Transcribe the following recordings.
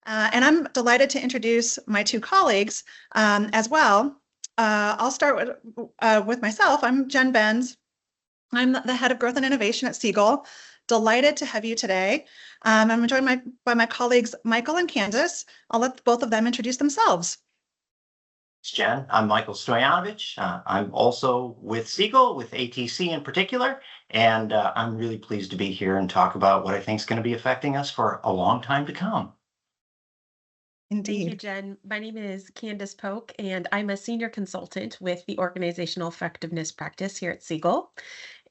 And I'm delighted to introduce my two colleagues as well. I'll start with myself. I'm Jen Benz. I'm the head of growth and innovation at Segal. Delighted to have you today. I'm joined by my colleagues, Michael and Candace. I'll let both of them introduce themselves. Jen, I'm Michael Stoyanovich. I'm also with Segal, with ATC in particular, and I'm really pleased to be here and talk about what I think is going to be affecting us for a long time to come. Thank you, Indeed. Jen. My name is Candace Polk, and I'm a senior consultant with the Organizational Effectiveness Practice here at Segal.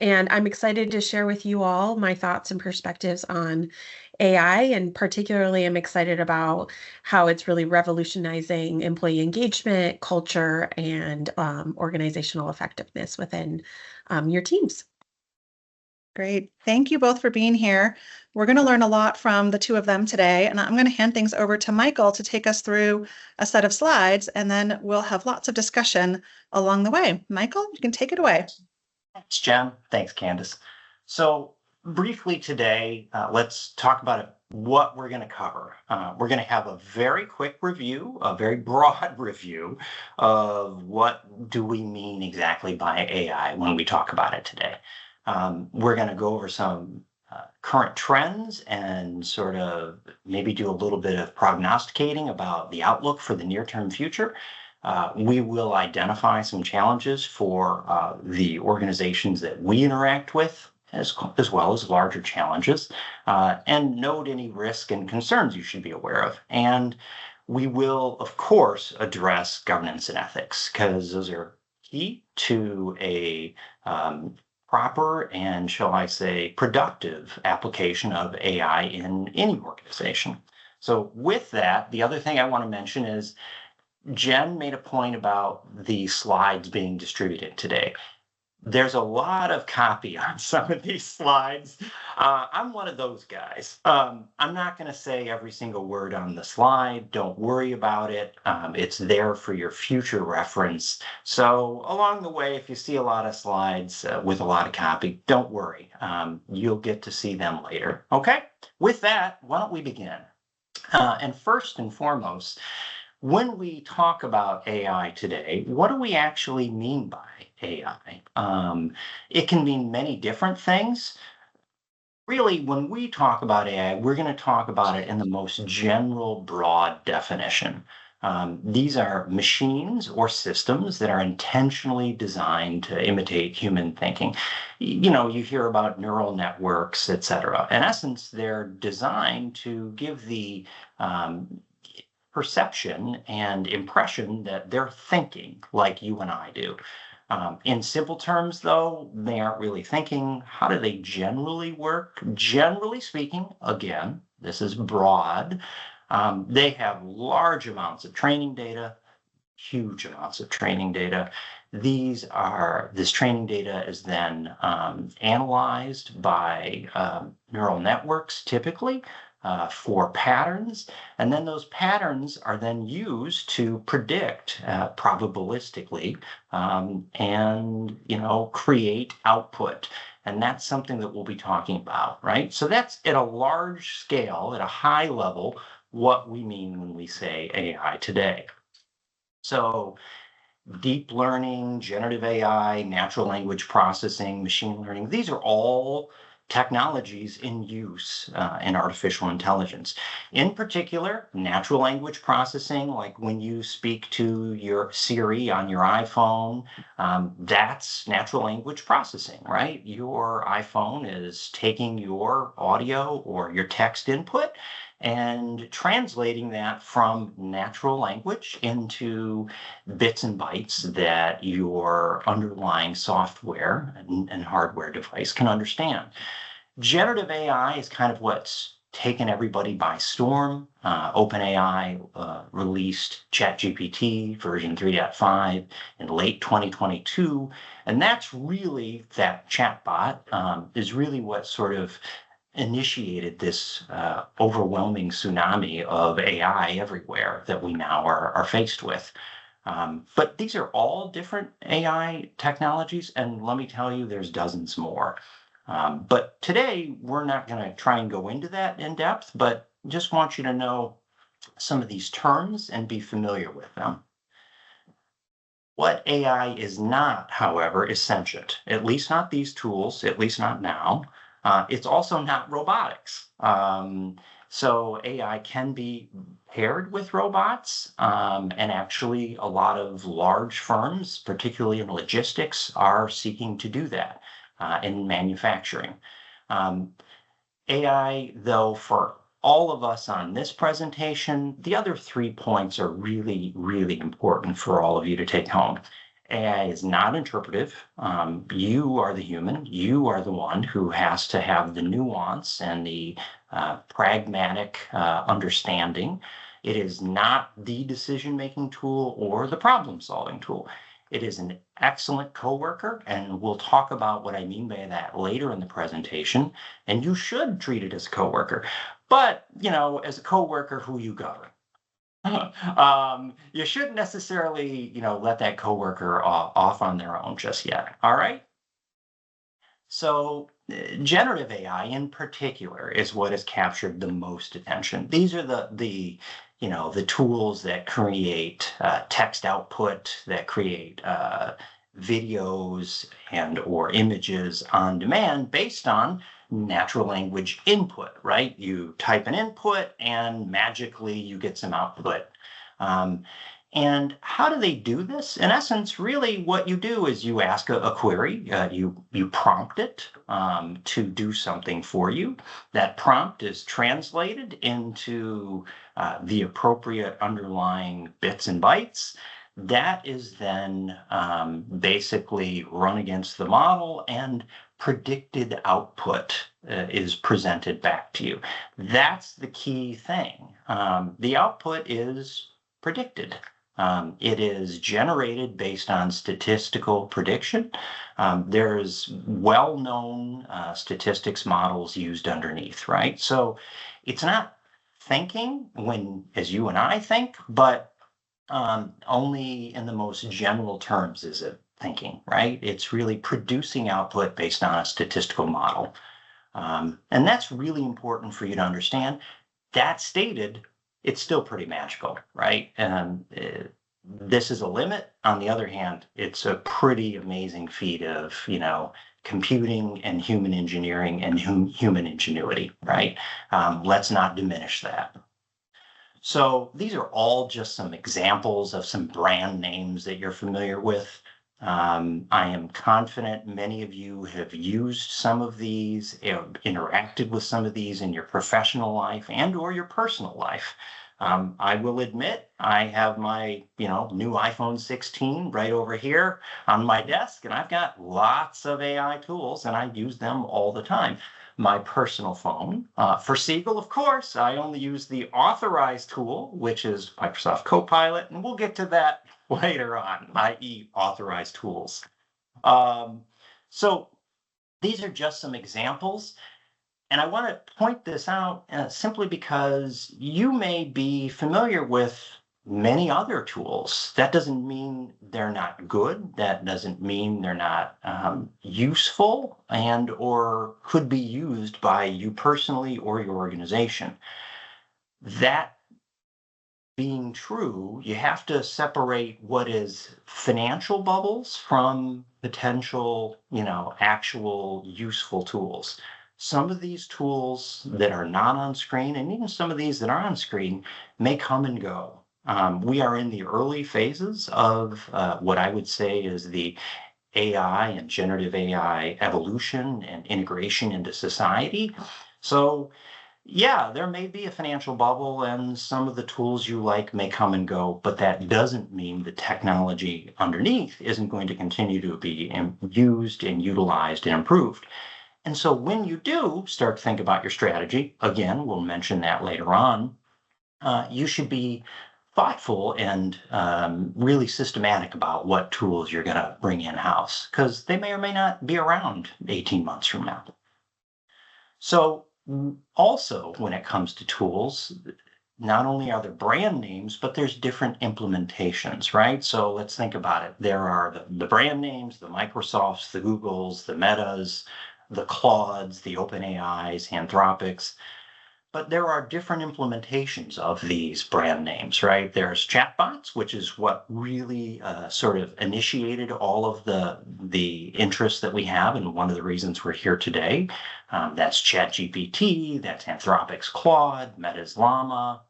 And I'm excited to share with you all my thoughts and perspectives on AI, and particularly I'm excited about how it's really revolutionizing employee engagement, culture, and organizational effectiveness within your teams. Great. Thank you both for being here. We're going to learn a lot from the two of them today, and I'm going to hand things over to Michael to take us through a set of slides, and then we'll have lots of discussion along the way. Michael, you can take it away. Thanks, Jen. Thanks, Candace. So briefly today, let's talk about what we're going to cover. We're going to have a very quick review, a very broad review of what do we mean exactly by AI when we talk about it today. We're going to go over some current trends and sort of maybe do a little bit of prognosticating about the outlook for the near-term future. We will identify some challenges for the organizations that we interact with, as well as larger challenges, and note any risk and concerns you should be aware of. And we will, of course, address governance and ethics, because those are key to a proper and, shall I say, productive application of AI in any organization. So with that, the other thing I want to mention is Jen made a point about the slides being distributed today. There's a lot of copy on some of these slides. I'm one of those guys. I'm not going to say every single word on the slide. Don't worry about it. It's there for your future reference. So along the way, if you see a lot of slides with a lot of copy, don't worry. You'll get to see them later. Okay? With that, why don't we begin? And first and foremost, when we talk about AI today, what do we actually mean by AI? It can mean many different things. Really, when we talk about AI, we're going to talk about it in the most general, broad definition. These are machines or systems that are intentionally designed to imitate human thinking. You know, you hear about neural networks, et cetera. In essence, they're designed to give the perception and impression that they're thinking like you and I do. In simple terms, though, they aren't really thinking. How do they generally work? Generally speaking, again, this is broad. They have large amounts of training data, huge amounts of training data. This training data is then analyzed by neural networks, typically, for patterns, and then those patterns are then used to predict probabilistically and create output. And that's something that we'll be talking about, right? So that's at a large scale, at a high level, what we mean when we say AI today. So deep learning, generative AI, natural language processing, machine learning, these are all technologies in use in artificial intelligence. In particular, natural language processing, like when you speak to your Siri on your iPhone, that's natural language processing, right? Your iPhone is taking your audio or your text input and translating that from natural language into bits and bytes that your underlying software and hardware device can understand. Generative AI is kind of what's taken everybody by storm. OpenAI released ChatGPT version 3.5 in late 2022. And that's really, that chatbot is really what sort of initiated this overwhelming tsunami of AI everywhere that we now are faced with. But these are all different AI technologies, and let me tell you, there's dozens more. But today, we're not going to try and go into that in depth, but just want you to know some of these terms and be familiar with them. What AI is not, however, is sentient, at least not these tools, at least not now. It's also not robotics. So AI can be paired with robots, and actually a lot of large firms, particularly in logistics, are seeking to do that in manufacturing. AI, though, for all of us on this presentation, the other 3 points are really, really important for all of you to take home. AI is not interpretive. You are the human. You are the one who has to have the nuance and the pragmatic understanding. It is not the decision-making tool or the problem-solving tool. It is an excellent coworker, and we'll talk about what I mean by that later in the presentation. And you should treat it as a coworker, but as a coworker who you govern. You shouldn't necessarily, let that coworker off on their own just yet. All right. So generative AI in particular is what has captured the most attention. These are the tools that create text output, that create videos and or images on demand based on natural language input, right? You type an input and magically you get some output. And how do they do this? In essence, really what you do is you ask a query, you prompt it to do something for you. That prompt is translated into the appropriate underlying bits and bytes. That is then basically run against the model, and predicted output is presented back to you. That's the key thing. The output is predicted. It is generated based on statistical prediction. There's well-known statistics models used underneath, right? So it's not thinking as you and I think, but only in the most general terms is it thinking, right? It's really producing output based on a statistical model. And that's really important for you to understand. That stated, it's still pretty magical, right? And this is a limit. On the other hand, it's a pretty amazing feat of, computing and human engineering and human ingenuity, right? Let's not diminish that. So these are all just some examples of some brand names that you're familiar with. I am confident many of you have used some of these, interacted with some of these in your professional life and or your personal life. I will admit I have my, new iPhone 16 right over here on my desk, and I've got lots of AI tools and I use them all the time. My personal phone. For Segal, of course, I only use the authorized tool, which is Microsoft Copilot, and we'll get to that later on, i.e. authorized tools. So these are just some examples. And I want to point this out simply because you may be familiar with many other tools. That doesn't mean they're not good. That doesn't mean they're not useful and or could be used by you personally or your organization. That being true, you have to separate what is financial bubbles from potential, actual useful tools. Some of these tools that are not on screen, and even some of these that are on screen, may come and go. We are in the early phases of what I would say is the AI and generative AI evolution and integration into society. So yeah, there may be a financial bubble and some of the tools you like may come and go, but that doesn't mean the technology underneath isn't going to continue to be used and utilized and improved. And so when you do start to think about your strategy, again, we'll mention that later on, you should be thoughtful and really systematic about what tools you're going to bring in-house, because they may or may not be around 18 months from now. So also, when it comes to tools, not only are there brand names, but there's different implementations, right? So let's think about it. There are the brand names, the Microsofts, the Googles, the Metas, the Claudes, the OpenAIs, Anthropics. But there are different implementations of these brand names, right? There's chatbots, which is what really sort of initiated all of the interest that we have, and one of the reasons we're here today. That's ChatGPT, that's Anthropic's Claude, Meta's Llama,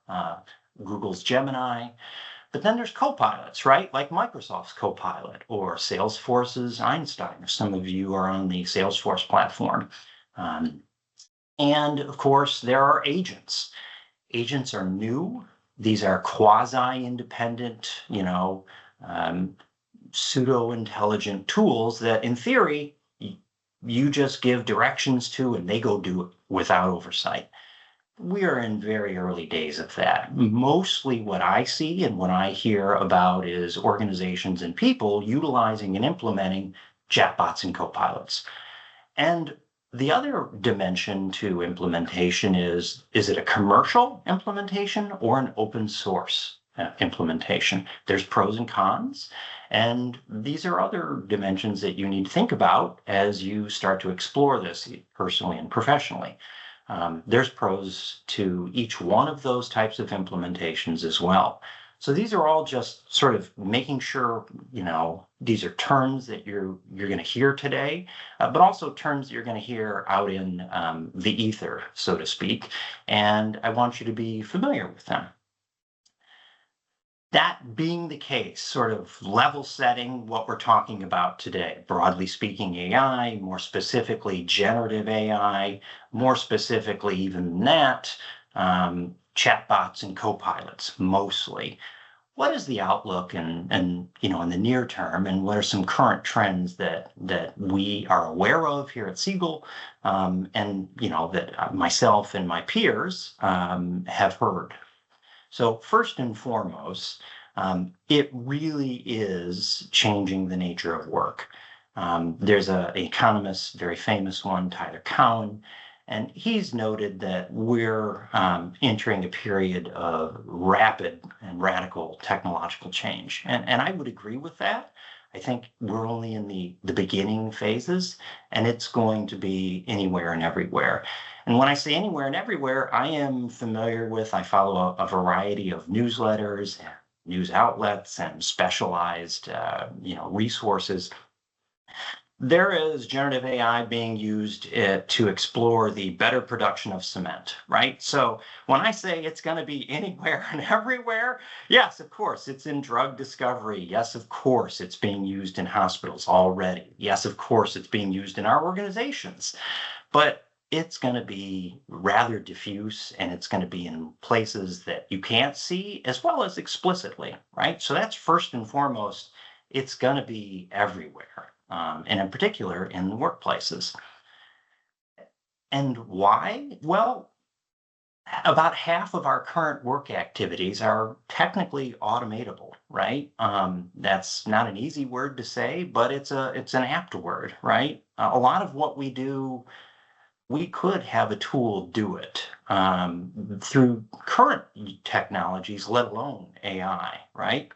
Google's Gemini. But then there's copilots, right? Like Microsoft's Copilot or Salesforce's Einstein, if some of you are on the Salesforce platform. And of course, there are agents. Agents are new. These are quasi-independent, pseudo-intelligent tools that, in theory, you just give directions to and they go do it without oversight. We are in very early days of that. Mostly what I see and what I hear about is organizations and people utilizing and implementing chatbots and copilots. And the other dimension to implementation is it a commercial implementation or an open source implementation? There's pros and cons. And these are other dimensions that you need to think about as you start to explore this personally and professionally. There's pros to each one of those types of implementations as well. So these are all just sort of making sure, these are terms that you're going to hear today, but also terms that you're going to hear out in the ether, so to speak. And I want you to be familiar with them. That being the case, sort of level setting what we're talking about today, broadly speaking, AI, more specifically, generative AI, more specifically, even than that, chatbots and copilots, mostly. What is the outlook and in the near term, and what are some current trends that we are aware of here at Segal, and that myself and my peers have heard? So first and foremost, it really is changing the nature of work. There's an economist, very famous one, Tyler Cowen, and he's noted that we're entering a period of rapid and radical technological change. And I would agree with that. I think we're only in the beginning phases, and it's going to be anywhere and everywhere. And when I say anywhere and everywhere, I am familiar with, I follow a variety of newsletters, and news outlets, and specialized, resources. There is generative AI being used to explore the better production of cement, right? So when I say it's going to be anywhere and everywhere, yes, of course, it's in drug discovery. Yes, of course, it's being used in hospitals already. Yes, of course, it's being used in our organizations. But it's going to be rather diffuse, and it's going to be in places that you can't see as well as explicitly, right? So that's first and foremost, it's going to be everywhere. And in particular in the workplaces. And why? Well, about half of our current work activities are technically automatable, right? That's not an easy word to say, but it's an apt word, right? A lot of what we do, we could have a tool do it through current technologies, let alone AI, right?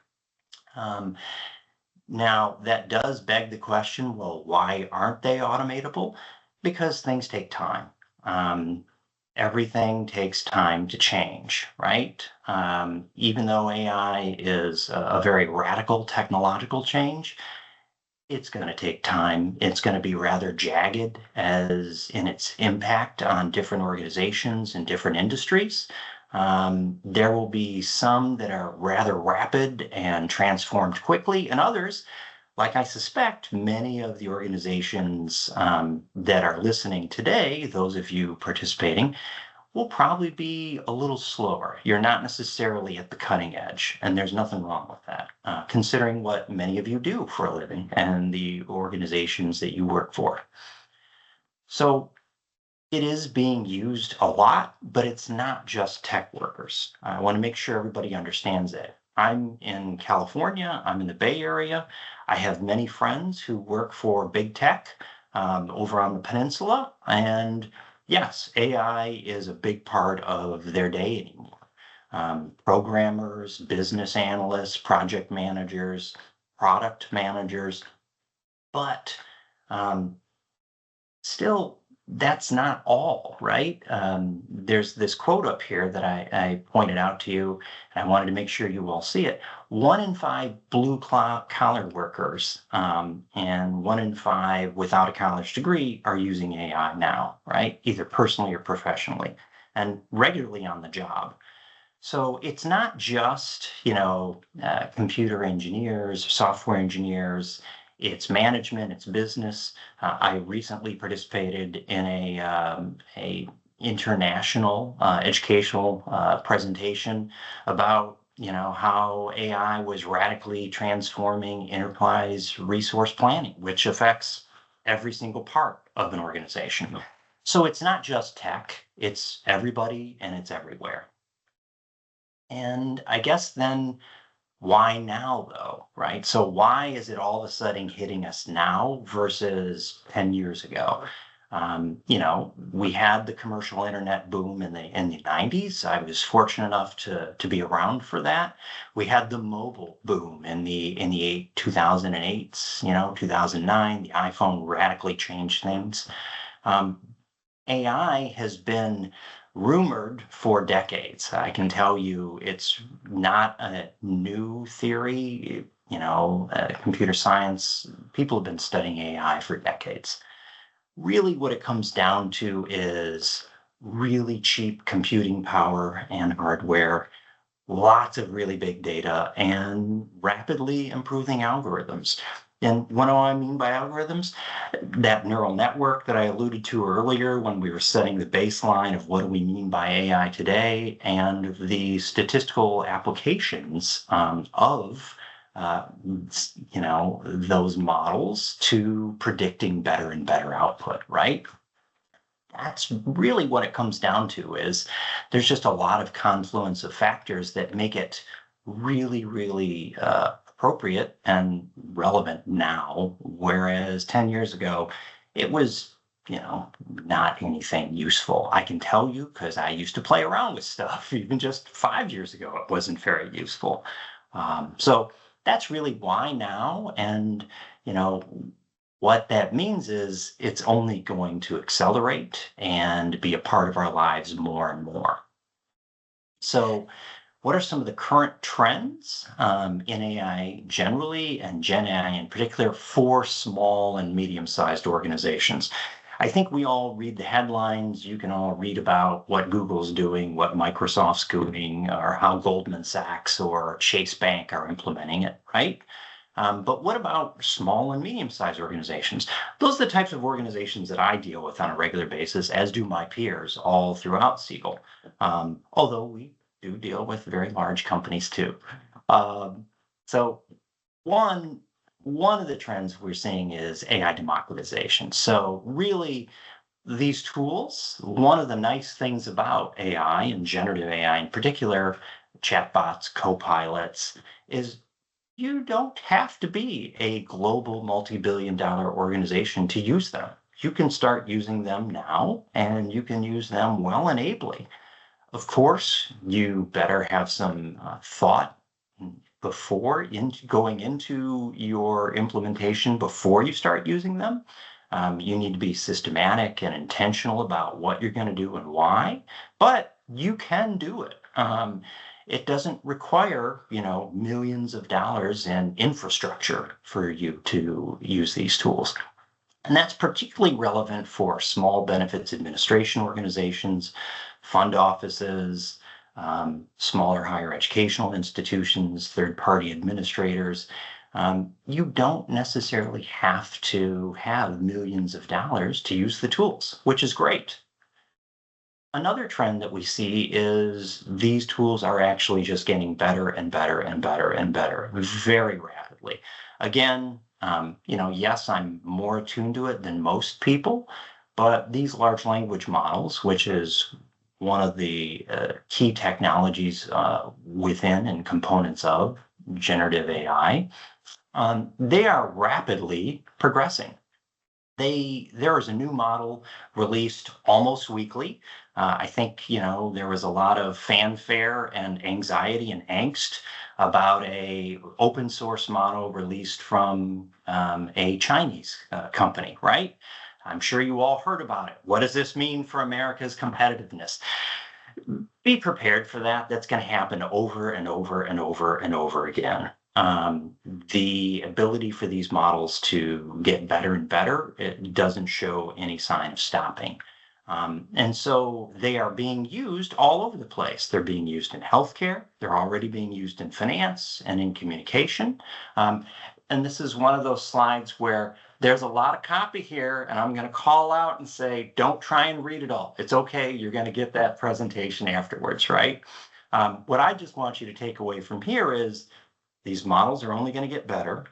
Now, that does beg the question, well, why aren't they automatable? Because things take time. Everything takes time to change, right? Even though AI is a very radical technological change, it's going to take time. It's going to be rather jagged as in its impact on different organizations and different industries. There will be some that are rather rapid and transformed quickly, and others, like I suspect many of the organizations that are listening today, those of you participating, will probably be a little slower. You're not necessarily at the cutting edge, and there's nothing wrong with that, considering what many of you do for a living and the organizations that you work for. So it is being used a lot, but it's not just tech workers. I want to make sure everybody understands that. I'm in California, I'm in the Bay Area. I have many friends who work for big tech over on the peninsula. And yes, AI is a big part of their day anymore. Programmers, business analysts, project managers, product managers, but still, that's not all, right? There's this quote up here that I pointed out to you, and I wanted to make sure you all see it. 1 in 5 blue-collar workers and 1 in 5 without a college degree are using AI now, right? Either personally or professionally, and regularly on the job. So it's not just, computer engineers, software engineers, it's management, it's business. I recently participated in a international educational presentation about, how AI was radically transforming enterprise resource planning, which affects every single part of an organization. So it's not just tech, it's everybody and it's everywhere. And I guess then why now though, right? So why is it all of a sudden hitting us now versus 10 years ago? We had the commercial internet boom in the 90s. I was fortunate enough to be around for that. We had the mobile boom in the 2008s, 2009. The iPhone radically changed things. AI has been rumored for decades. I can tell you it's not a new theory. Computer science, people have been studying AI for decades. Really, what it comes down to is really cheap computing power and hardware, lots of really big data, and rapidly improving algorithms. And what do I mean by algorithms? That neural network that I alluded to earlier when we were setting the baseline of what do we mean by AI today, and the statistical applications of those models to predicting better and better output, right? That's really what it comes down to, is there's just a lot of confluence of factors that make it really, really appropriate and relevant now, whereas 10 years ago, it was, not anything useful. I can tell you because I used to play around with stuff. Even just 5 years ago, it wasn't very useful. So that's really why now. And, what that means is it's only going to accelerate and be a part of our lives more and more. So, what are some of the current trends in AI generally and Gen AI in particular for small and medium-sized organizations? I think we all read the headlines. You can all read about what Google's doing, what Microsoft's doing, or how Goldman Sachs or Chase Bank are implementing it, right? But what about small and medium-sized organizations? Those are the types of organizations that I deal with on a regular basis, as do my peers all throughout Segal. Although we do deal with very large companies too. So one of the trends we're seeing is AI democratization. So really, these tools, one of the nice things about AI and generative AI in particular, chatbots, co-pilots, is you don't have to be a global multi-billion-dollar organization to use them. You can start using them now, and you can use them well and ably. Of course, you better have some thought before going into your implementation before you start using them. You need to be systematic and intentional about what you're going to do and why, but you can do it. It doesn't require, millions of dollars in infrastructure for you to use these tools. And that's particularly relevant for small benefits administration organizations, fund offices, smaller higher educational institutions, third-party administrators. You don't necessarily have to have millions of dollars to use the tools, which is great. Another trend that we see is these tools are actually just getting better and better and better and better very rapidly. Again, yes, I'm more attuned to it than most people, but these large language models, which is one of the key technologies within and components of generative AI, they are rapidly progressing. There is a new model released almost weekly. I think, there was a lot of fanfare and anxiety and angst about a open source model released from a Chinese company, right? I'm sure you all heard about it. What does this mean for America's competitiveness? Be prepared for that. That's going to happen over and over and over and over again. The ability for these models to get better and better, it doesn't show any sign of stopping. And so they are being used all over the place. They're being used in healthcare. They're already being used in finance and in communication. And this is one of those slides where there's a lot of copy here, and I'm going to call out and say, don't try and read it all. It's okay. You're going to get that presentation afterwards, right? What I just want you to take away from here is these models are only going to get better.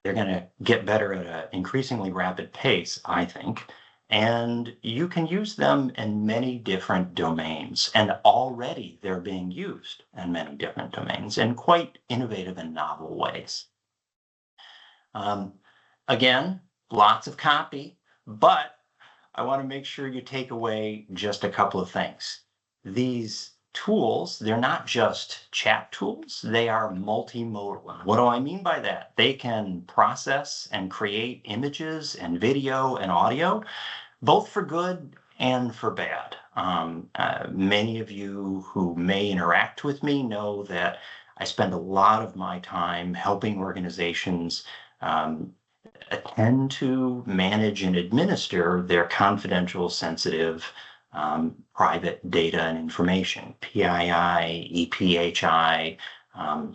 They're going to get better at an increasingly rapid pace, I think. And you can use them in many different domains. And already they're being used in many different domains in quite innovative and novel ways. Again, lots of copy, but I want to make sure you take away just a couple of things. These tools, they're not just chat tools, they are multimodal. What do I mean by that? They can process and create images and video and audio, both for good and for bad. Many of you who may interact with me know that I spend a lot of my time helping organizations attend to, manage, and administer their confidential, sensitive, private data and information, PII, EPHI,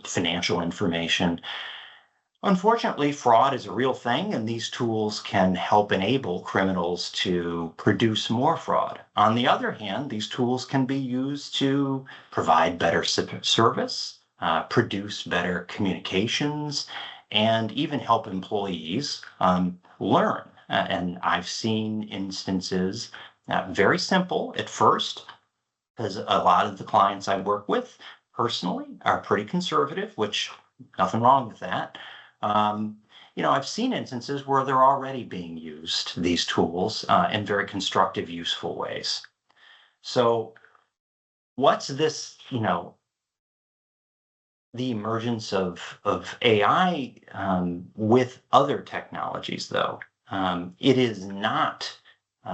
financial information. Unfortunately, fraud is a real thing, and these tools can help enable criminals to produce more fraud. On the other hand, these tools can be used to provide better service, produce better communications, and even help employees learn. And I've seen instances, very simple at first, because a lot of the clients I work with personally are pretty conservative, which nothing wrong with that. I've seen instances where they're already being used, these tools, in very constructive, useful ways. So what's this, the emergence of AI with other technologies, though? It is not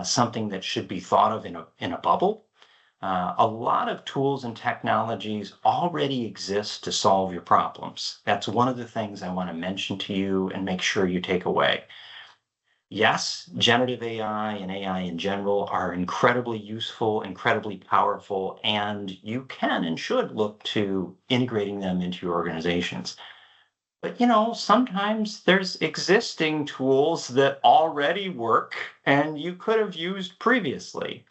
something that should be thought of in a bubble. A lot of tools and technologies already exist to solve your problems. That's one of the things I want to mention to you and make sure you take away. Yes, generative AI and AI in general are incredibly useful, incredibly powerful, and you can and should look to integrating them into your organizations. But sometimes there's existing tools that already work and you could have used previously.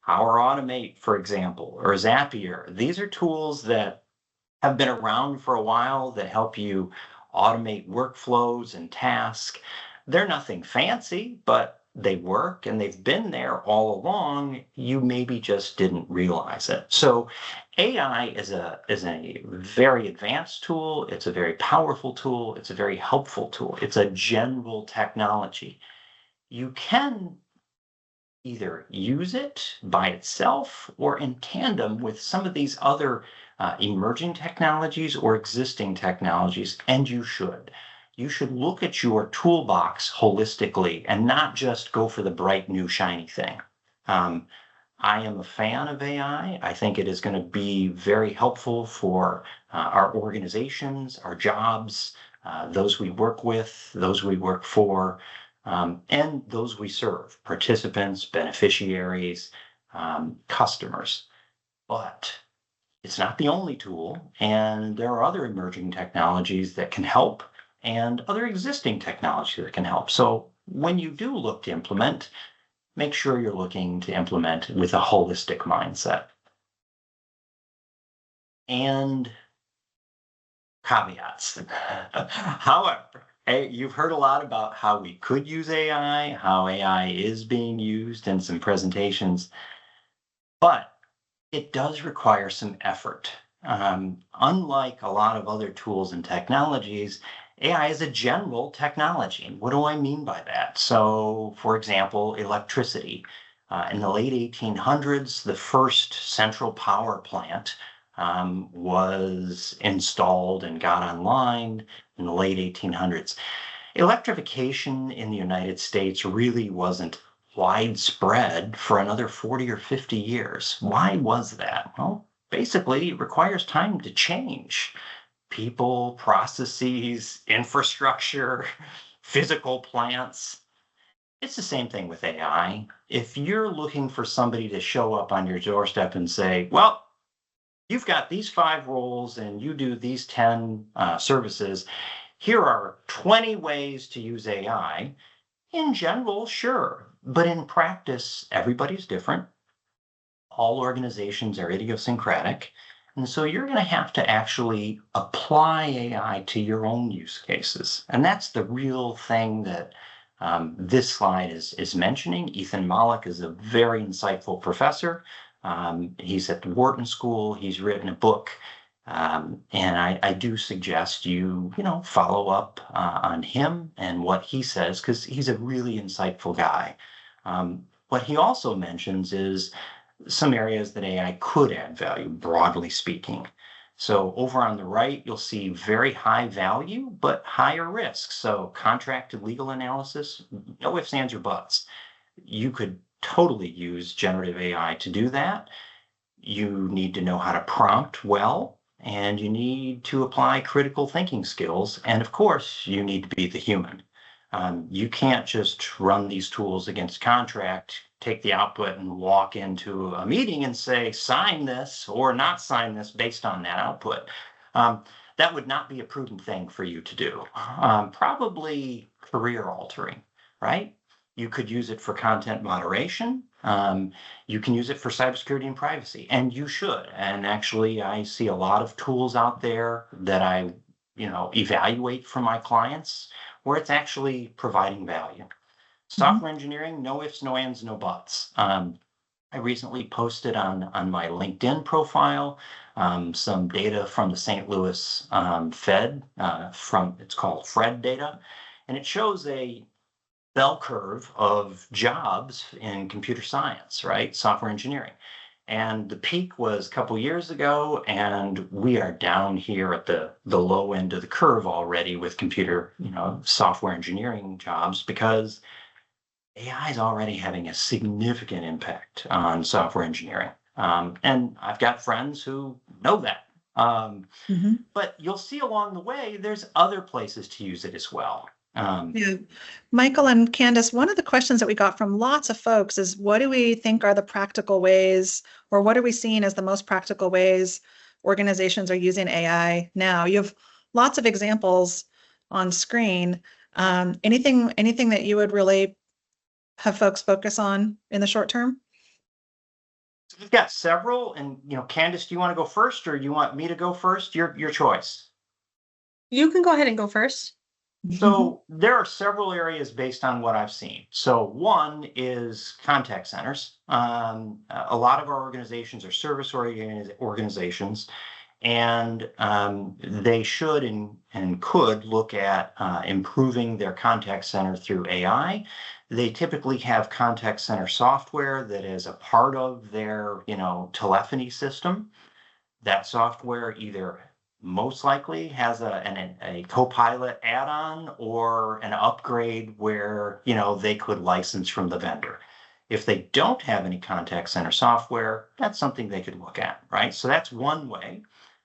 Power Automate, for example, or Zapier. These are tools that have been around for a while that help you automate workflows and tasks. They're nothing fancy, but they work and they've been there all along. You maybe just didn't realize it. So AI is a very advanced tool. It's a very powerful tool. It's a very helpful tool. It's a general technology. You can either use it by itself or in tandem with some of these other emerging technologies or existing technologies, and you should. You should look at your toolbox holistically and not just go for the bright, new, shiny thing. I am a fan of AI. I think it is going to be very helpful for our organizations, our jobs, those we work with, those we work for, and those we serve, participants, beneficiaries, customers. But it's not the only tool, and there are other emerging technologies that can help and other existing technology that can help. So when you do look to implement, make sure you're looking to implement with a holistic mindset. And caveats. However, you've heard a lot about how we could use AI, how AI is being used in some presentations, but it does require some effort. Unlike a lot of other tools and technologies, AI is a general technology. What do I mean by that? So, for example, electricity. In the late 1800s, the first central power plant was installed and got online in the late 1800s. Electrification in the United States really wasn't widespread for another 40 or 50 years. Why was that? Well, basically, it requires time to change people, processes, infrastructure, physical plants. It's the same thing with AI. If you're looking for somebody to show up on your doorstep and say, well, you've got these 5 roles and you do these 10 services, here are 20 ways to use AI. In general, sure. But in practice, everybody's different. All organizations are idiosyncratic. And so you're going to have to actually apply AI to your own use cases. And that's the real thing that this slide is mentioning. Ethan Malik is a very insightful professor. He's at the Wharton School. He's written a book. And I do suggest you follow up on him and what he says, because he's a really insightful guy. What he also mentions is some areas that AI could add value, broadly speaking. So over on the right, you'll see very high value, but higher risk. So contracted legal analysis, no ifs, ands, or buts. You could totally use generative AI to do that. You need to know how to prompt well, and you need to apply critical thinking skills. And of course, you need to be the human. You can't just run these tools against contract, take the output and walk into a meeting and say, sign this or not sign this based on that output. That would not be a prudent thing for you to do. Probably career altering, right? You could use it for content moderation. You can use it for cybersecurity and privacy, and you should. And actually, I see a lot of tools out there that I, evaluate for my clients where it's actually providing value. Software engineering, no ifs, no ands, no buts. I recently posted on my LinkedIn profile some data from the St. Louis Fed, it's called FRED data, and it shows a bell curve of jobs in computer science, right? Software engineering. And the peak was a couple years ago, and we are down here at the low end of the curve already with computer, software engineering jobs, because AI is already having a significant impact on software engineering. And I've got friends who know that. But you'll see along the way, there's other places to use it as well. Yeah. Michael and Candace, one of the questions that we got from lots of folks is, what do we think are the practical ways, or what are we seeing as the most practical ways organizations are using AI now? You have lots of examples on screen. Anything that you would really have folks focus on in the short term? So we've got several, and Candace, do you want to go first, or you want me to go first? Your choice. You can go ahead and go first. So there are several areas based on what I've seen. So one is contact centers. A lot of our organizations are service-oriented organizations, and they should and could look at improving their contact center through AI. They typically have contact center software that is a part of their, telephony system. That software either most likely has a Copilot add-on or an upgrade where, they could license from the vendor. If they don't have any contact center software, that's something they could look at, right? So that's one way.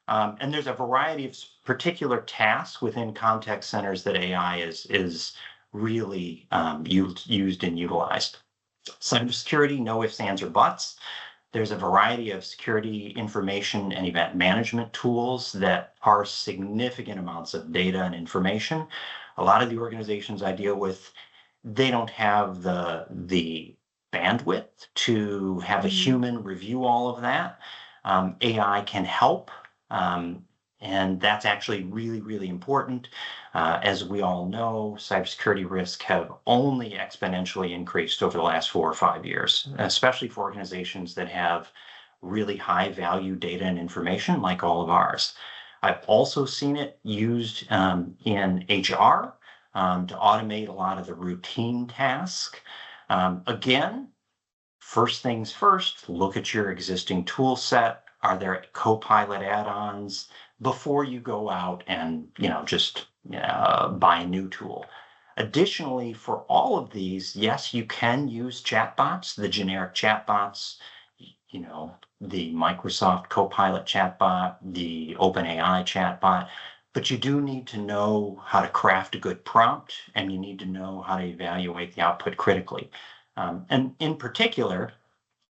And there's a variety of particular tasks within contact centers that AI is really used and utilized. Cybersecurity, no ifs, ands, or buts. There's a variety of security information and event management tools that parse significant amounts of data and information. A lot of the organizations I deal with, they don't have the bandwidth to have a human review all of that. AI can help, and that's actually really, really important. As we all know, cybersecurity risks have only exponentially increased over the last 4 or 5 years, especially for organizations that have really high value data and information like all of ours. I've also seen it used in HR to automate a lot of the routine tasks. Again, first things first, look at your existing tool set. Are there Copilot add-ons before you go out and just buy a new tool? Additionally, for all of these, yes, you can use chatbots, the generic chatbots, the Microsoft Copilot chatbot, the OpenAI chatbot, but you do need to know how to craft a good prompt, and you need to know how to evaluate the output critically. And in particular,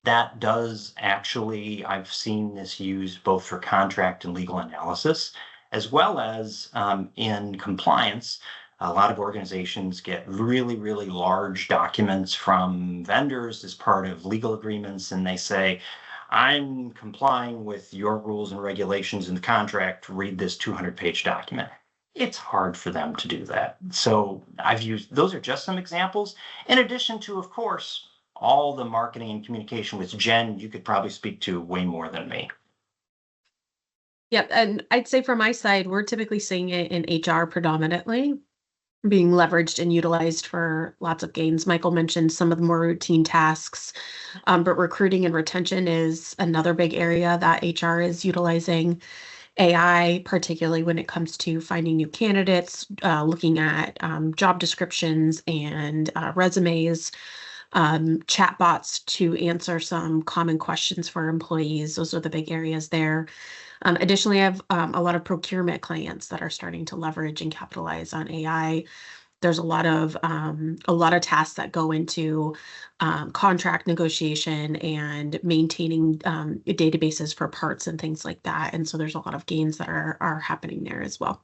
that does actually, I've seen this used both for contract and legal analysis, as well as in compliance. A lot of organizations get really, really large documents from vendors as part of legal agreements, and they say, I'm complying with your rules and regulations in the contract, read this 200-page document. It's hard for them to do that. So those are just some examples, in addition to, of course, all the marketing and communication, which Jen, you could probably speak to way more than me. Yep, and I'd say from my side, we're typically seeing it in HR predominantly, being leveraged and utilized for lots of gains. Michael mentioned some of the more routine tasks, but recruiting and retention is another big area that HR is utilizing AI, particularly when it comes to finding new candidates, looking at job descriptions and resumes, chatbots to answer some common questions for employees. Those are the big areas there. Additionally, I have a lot of procurement clients that are starting to leverage and capitalize on AI. There's a lot of tasks that go into contract negotiation and maintaining databases for parts and things like that. And so there's a lot of gains that are happening there as well.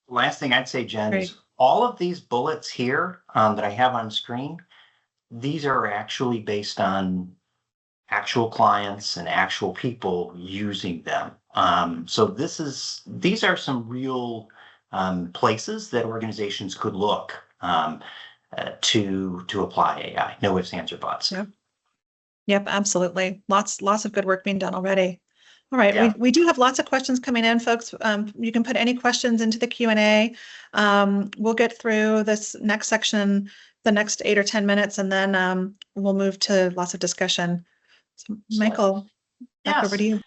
Last thing I'd say, Jen, Great. is all of these bullets here that I have on screen, these are actually based on actual clients and actual people using them. So these are some real places that organizations could look to apply AI. No ifs, ands, or buts. Yep, absolutely. Lots of good work being done already. All right, Yeah. we do have lots of questions coming in, folks. You can put any questions into the Q&A. We'll get through this next section, the next 8 or 10 minutes, and then we'll move to lots of discussion. So, Michael, back over to you.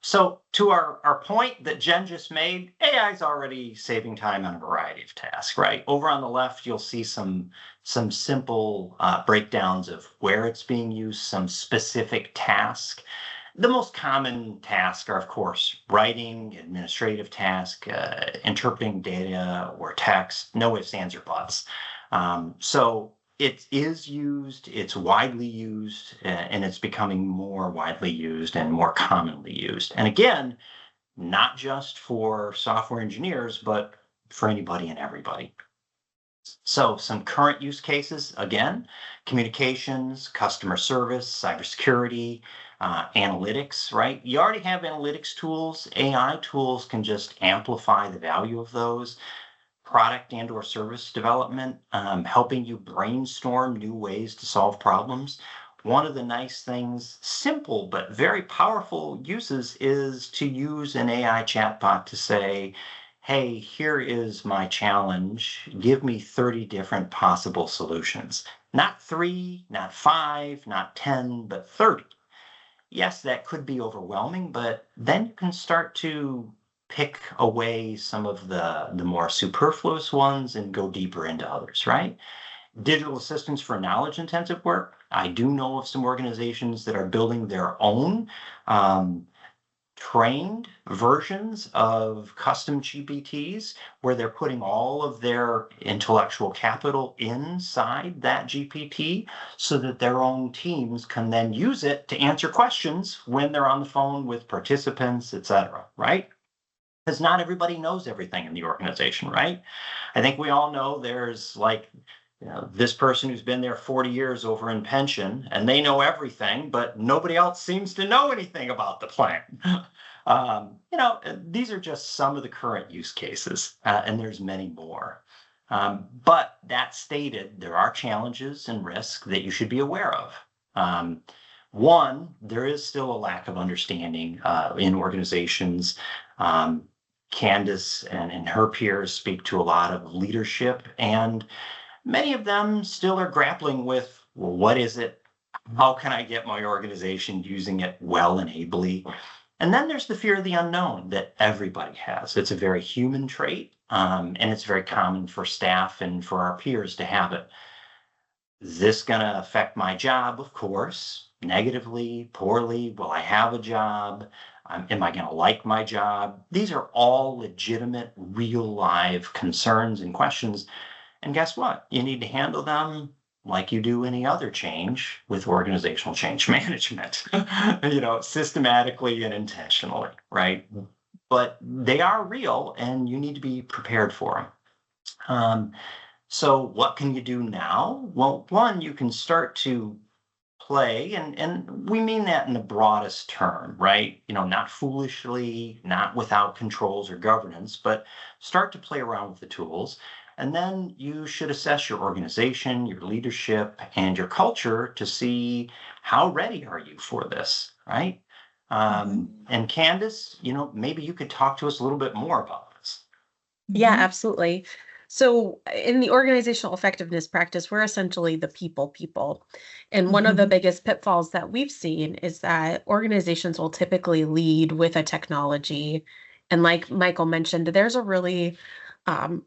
So to our point that Jen just made, AI is already saving time on a variety of tasks, right? Over on the left, you'll see some simple breakdowns of where it's being used, some specific tasks. The most common tasks are, of course, writing, administrative tasks, interpreting data or text, no ifs, ands, or buts. So it is used, it's widely used, and it's becoming more widely used and more commonly used. And again, not just for software engineers, but for anybody and everybody. So some current use cases, again, communications, customer service, cybersecurity, analytics, right? You already have analytics tools. AI tools can just amplify the value of those. Product and or service development, helping you brainstorm new ways to solve problems. One of the nice things, simple but very powerful uses, is to use an AI chatbot to say, hey, here is my challenge. Give me 30 different possible solutions. Not 3, not 5, not 10, but 30. Yes, that could be overwhelming, but then you can start to pick away some of the more superfluous ones and go deeper into others, right? Digital assistants for knowledge intensive work. I do know of some organizations that are building their own trained versions of custom GPTs where they're putting all of their intellectual capital inside that GPT so that their own teams can then use it to answer questions when they're on the phone with participants, etc., right? Because not everybody knows everything in the organization, right? I think we all know there's this person who's been there 40 years over in pension, and they know everything, but nobody else seems to know anything about the plan. These are just some of the current use cases, and there's many more. But that stated, there are challenges and risks that you should be aware of. One, there is still a lack of understanding in organizations. Candace and her peers speak to a lot of leadership, and many of them still are grappling with, well, what is it? How can I get my organization using it well and ably? And then there's the fear of the unknown that everybody has. It's a very human trait. And it's very common for staff and for our peers to have it. Is this going to affect my job? Of course, negatively, poorly. Will I have a job? Am I going to like my job? These are all legitimate, real live concerns and questions. And guess what? You need to handle them like you do any other change with organizational change management, systematically and intentionally, right? But they are real and you need to be prepared for them. So what can you do now? Well, one, you can start to play, and we mean that in the broadest term, right? Not foolishly, not without controls or governance, but start to play around with the tools. And then you should assess your organization, your leadership, and your culture to see how ready are you for this, right? And Candace, maybe you could talk to us a little bit more about this. Yeah, absolutely. So in the organizational effectiveness practice, we're essentially the people. And one of the biggest pitfalls that we've seen is that organizations will typically lead with a technology. And like Michael mentioned, there's a really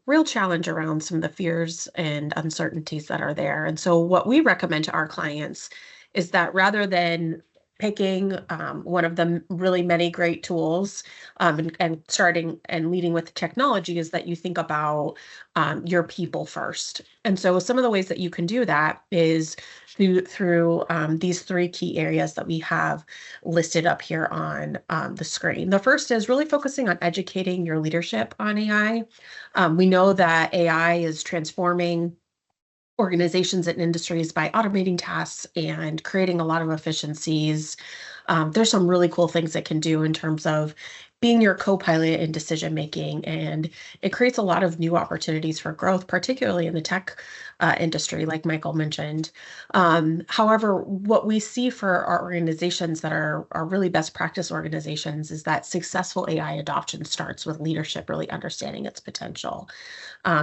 real challenge around some of the fears and uncertainties that are there. And so what we recommend to our clients is that rather than picking one of the really many great tools and starting and leading with technology is that you think about your people first. And so some of the ways that you can do that is through these three key areas that we have listed up here on the screen. The first is really focusing on educating your leadership on AI. We know that AI is transforming organizations and industries by automating tasks and creating a lot of efficiencies. There's some really cool things it can do in terms of being your co-pilot in decision making, and it creates a lot of new opportunities for growth, particularly in the tech industry, like Michael mentioned. However, what we see for our organizations that are really best practice organizations is that successful AI adoption starts with leadership really understanding its potential.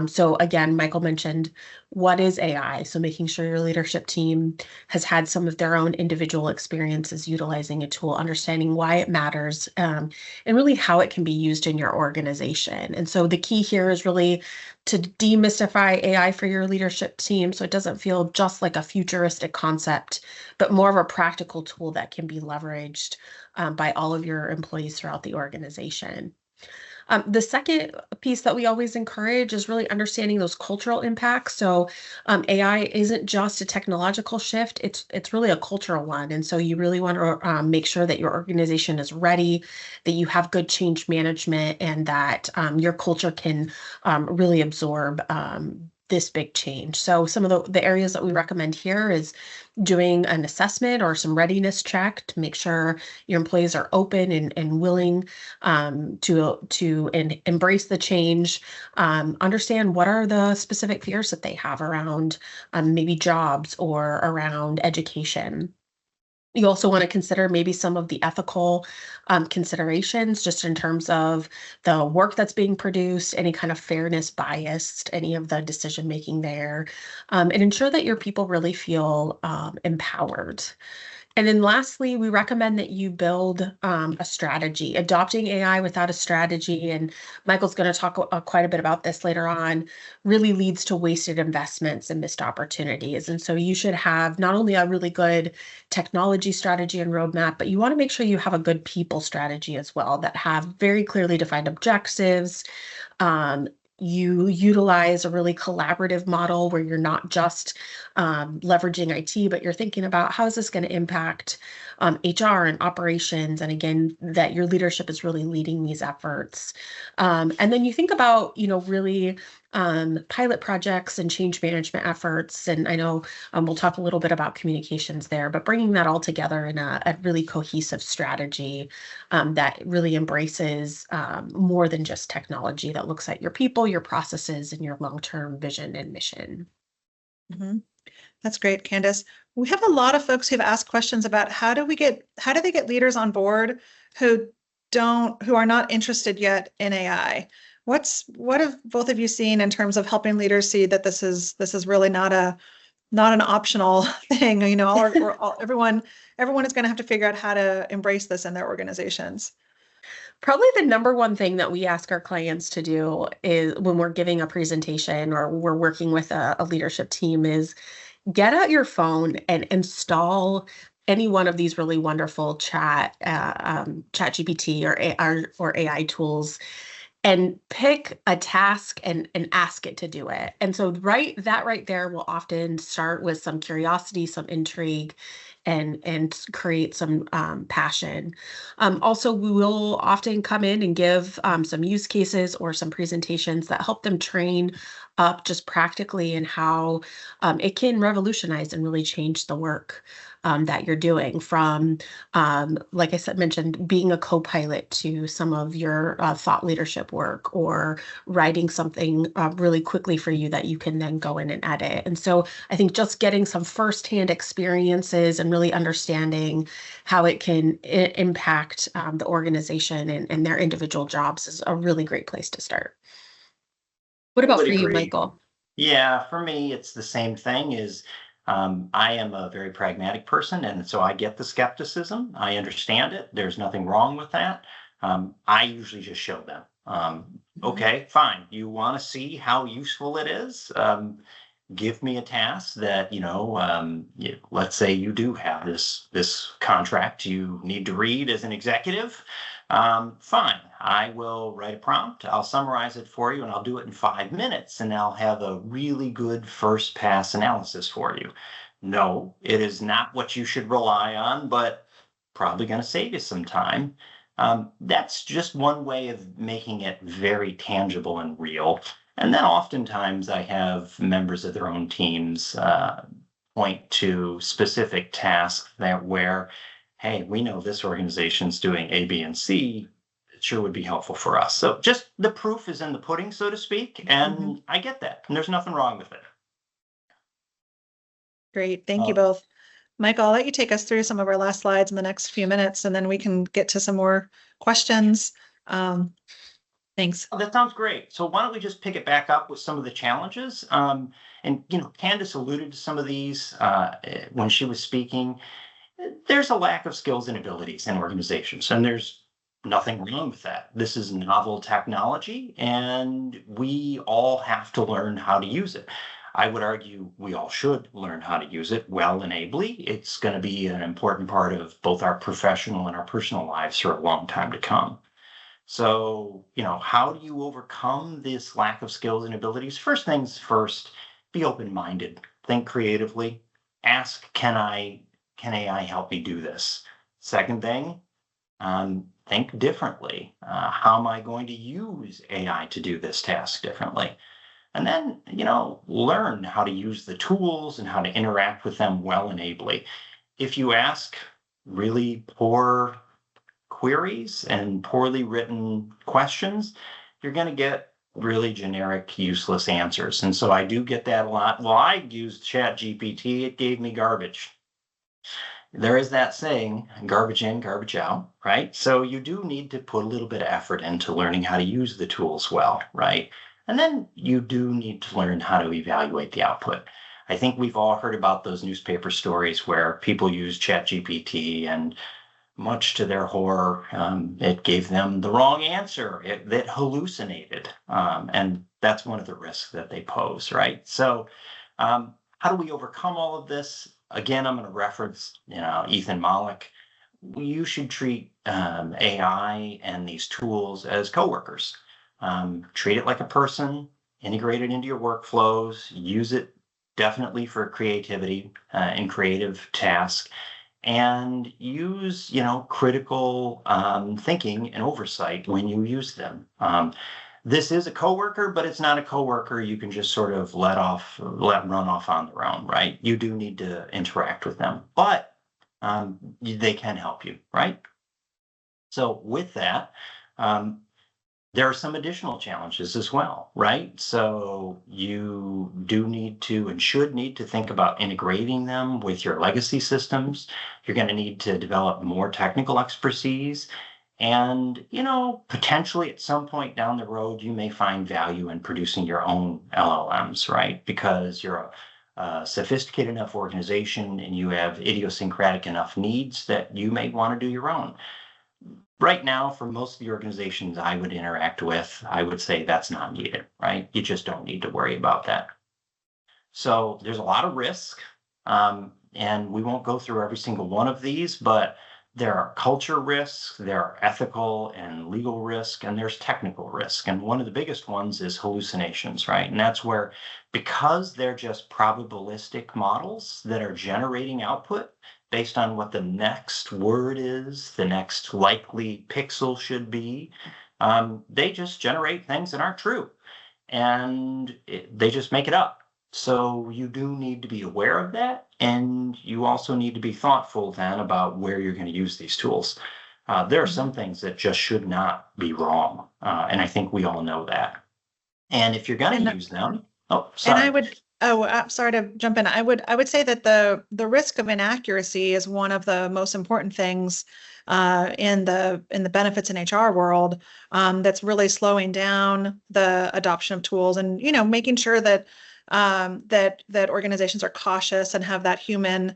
So again, Michael mentioned, what is AI? So making sure your leadership team has had some of their own individual experiences utilizing a tool, understanding why it matters, and really how it can be used in your organization. And so the key here is really to demystify AI for your leadership team so it doesn't feel just like a futuristic concept, but more of a practical tool that can be leveraged by all of your employees throughout the organization. The second piece that we always encourage is really understanding those cultural impacts. So AI isn't just a technological shift, it's really a cultural one. And so you really want to make sure that your organization is ready, that you have good change management, and that your culture can really absorb this big change. So some of the areas that we recommend here is doing an assessment or some readiness check to make sure your employees are open and willing to embrace the change, understand what are the specific fears that they have around maybe jobs or around education. You also want to consider maybe some of the ethical considerations just in terms of the work that's being produced, any kind of fairness bias, any of the decision making there, and ensure that your people really feel empowered. And then lastly, we recommend that you build a strategy. Adopting AI without a strategy, and Michael's going to talk quite a bit about this later on, really leads to wasted investments and missed opportunities. And so you should have not only a really good technology strategy and roadmap, but you want to make sure you have a good people strategy as well that have very clearly defined objectives. You utilize a really collaborative model where you're not just leveraging IT, but you're thinking about how is this going to impact HR and operations, and again, that your leadership is really leading these efforts. And then you think about, really pilot projects and change management efforts. And I know we'll talk a little bit about communications there, but bringing that all together in a really cohesive strategy that really embraces more than just technology, that looks at your people, your processes, and your long-term vision and mission. That's great, Candace. We have a lot of folks who've asked questions about how do they get leaders on board who are not interested yet in AI? What have both of you seen in terms of helping leaders see that this is really not an optional thing? Everyone is going to have to figure out how to embrace this in their organizations. Probably the number one thing that we ask our clients to do is when we're giving a presentation or we're working with a leadership team is get out your phone and install any one of these really wonderful chat GPT or AI tools and pick a task and ask it to do it. And so right there will often start with some curiosity, some intrigue, and create some passion. Also, we will often come in and give some use cases or some presentations that help them train up just practically in how it can revolutionize and really change the work that you're doing from like I said, mentioned being a co-pilot to some of your thought leadership work or writing something really quickly for you that you can then go in and edit. And so I think just getting some firsthand experiences and really understanding how it can impact the organization and their individual jobs is a really great place to start. What I about would for you, agree. Michael? Yeah, for me, it's the same thing is I am a very pragmatic person, and so I get the skepticism. I understand it. There's nothing wrong with that. I usually just show them. Mhm. Okay, fine. You want to see how useful it is? Give me a task that let's say you do have this contract you need to read as an executive. Fine, I will write a prompt, I'll summarize it for you, and I'll do it in 5 minutes, and I'll have a really good first pass analysis for you. No, it is not what you should rely on, but probably going to save you some time. That's just one way of making it very tangible and real. And then oftentimes I have members of their own teams point to specific tasks that where, hey, we know this organization's doing A, B, and C. It sure would be helpful for us. So just the proof is in the pudding, so to speak. Mhm. And I get that. And there's nothing wrong with it. Great. Thank you Uh, both. Michael, I'll let you take us through some of our last slides in the next few minutes, and then we can get to some more questions. Um, Thanks. Oh, that sounds great. So why don't we just pick it back up with some of the challenges? And Candace alluded to some of these when she was speaking. There's a lack of skills and abilities in organizations, and there's nothing wrong with that. This is novel technology, and we all have to learn how to use it. I would argue we all should learn how to use it well and ably. It's going to be an important part of both our professional and our personal lives for a long time to come. So, how do you overcome this lack of skills and abilities? First things first, be open-minded, think creatively, ask, can AI help me do this? Second thing, think differently. How am I going to use AI to do this task differently? And then, learn how to use the tools and how to interact with them well and ably. If you ask really poor queries and poorly written questions, you're going to get really generic, useless answers. And so I do get that a lot. Well, I used Chat GPT, it gave me garbage. There is that saying, garbage in, garbage out, right? So you do need to put a little bit of effort into learning how to use the tools well, right? And then you do need to learn how to evaluate the output. I think we've all heard about those newspaper stories where people use ChatGPT and much to their horror, it gave them the wrong answer. It hallucinated, and that's one of the risks that they pose, right? So, how do we overcome all of this? Again, I'm going to reference, Ethan Mollick. You should treat AI and these tools as coworkers. Treat it like a person, integrate it into your workflows, use it definitely for creativity and creative tasks, and use critical thinking and oversight when you use them. This is a coworker, but it's not a coworker you can just sort of let run off on their own, right? You do need to interact with them, but they can help you, right? So with that, um, there are some additional challenges as well, right? So you do need to and should need to think about integrating them with your legacy systems. You're going to need to develop more technical expertise. And, potentially at some point down the road, you may find value in producing your own LLMs, right? Because you're a sophisticated enough organization and you have idiosyncratic enough needs that you may want to do your own. Right now, for most of the organizations I would interact with, I would say that's not needed, right? You just don't need to worry about that. So there's a lot of risk, and we won't go through every single one of these, but there are culture risks, there are ethical and legal risk, and there's technical risk. And one of the biggest ones is hallucinations, right? And that's where, because they're just probabilistic models that are generating output based on what the next word is, the next likely pixel should be, they just generate things that aren't true. And they just make it up. So you do need to be aware of that, and you also need to be thoughtful then about where you're going to use these tools. There are some things that just should not be wrong, and I think we all know that. And if you're going to use them, oh, And I sorry. would, I'm sorry to jump in. I would say that the risk of inaccuracy is one of the most important things in the benefits in HR world, that's really slowing down the adoption of tools, and making sure that that organizations are cautious and have that human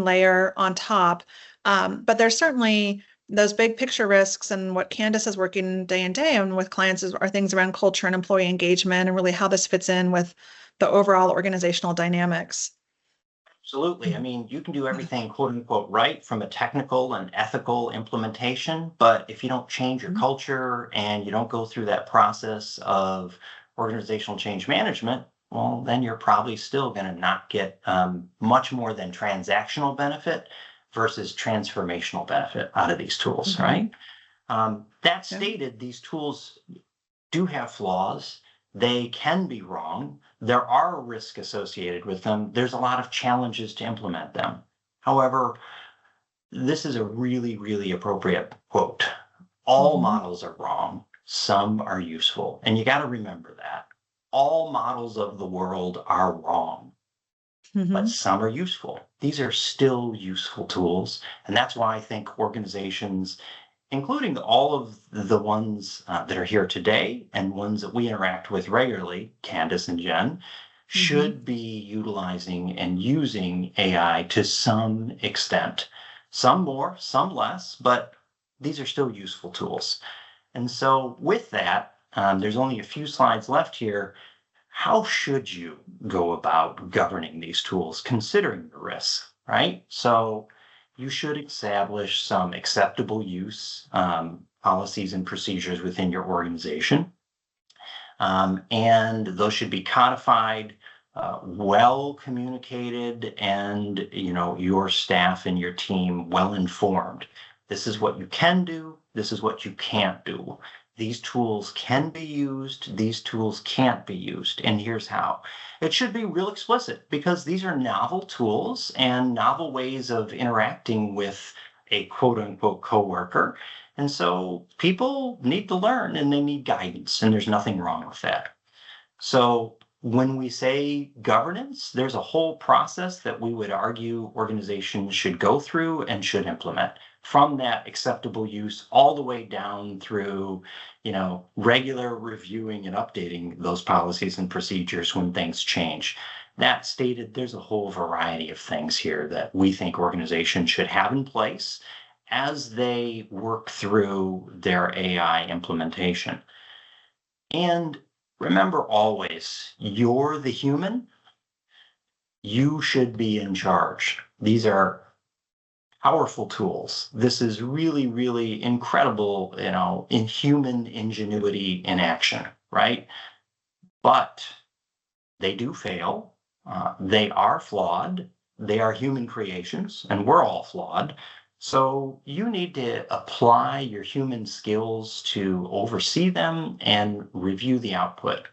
layer on top. But there's certainly those big picture risks, and what Candace is working day in day on with clients are things around culture and employee engagement, and really how this fits in with the overall organizational dynamics. Absolutely. I mean, you can do everything quote unquote right from a technical and ethical implementation, but if you don't change your culture and you don't go through that process of organizational change management, well, then you're probably still going to not get much more than transactional benefit versus transformational benefit out of these tools, right? That stated, these tools do have flaws. They can be wrong. There are risks associated with them. There's a lot of challenges to implement them. However, this is a really, really appropriate quote. All models are wrong. Some are useful. And you got to remember that. All models of the world are wrong, but some are useful. These are still useful tools. And that's why I think organizations, including all of the ones that are here today and ones that we interact with regularly, Candace and Jen, should be utilizing and using AI to some extent. Some more, some less, but these are still useful tools. And so with that, there's only a few slides left here. How should you go about governing these tools, considering the risks, right? So you should establish some acceptable use policies and procedures within your organization. And those should be codified, well communicated, and your staff and your team well informed. This is what you can do. This is what you can't do. These tools can be used. These tools can't be used. And here's how. It should be real explicit, because these are novel tools and novel ways of interacting with a quote unquote coworker. And so people need to learn and they need guidance, and there's nothing wrong with that. So when we say governance, there's a whole process that we would argue organizations should go through and should implement, from that acceptable use all the way down through, regular reviewing and updating those policies and procedures when things change. That stated, there's a whole variety of things here that we think organizations should have in place as they work through their AI implementation. And remember always, you're the human. You should be in charge. These are powerful tools. This is really, really incredible, in human ingenuity in action, right? But they do fail. They are flawed. They are human creations, and we're all flawed. So you need to apply your human skills to oversee them and review the output.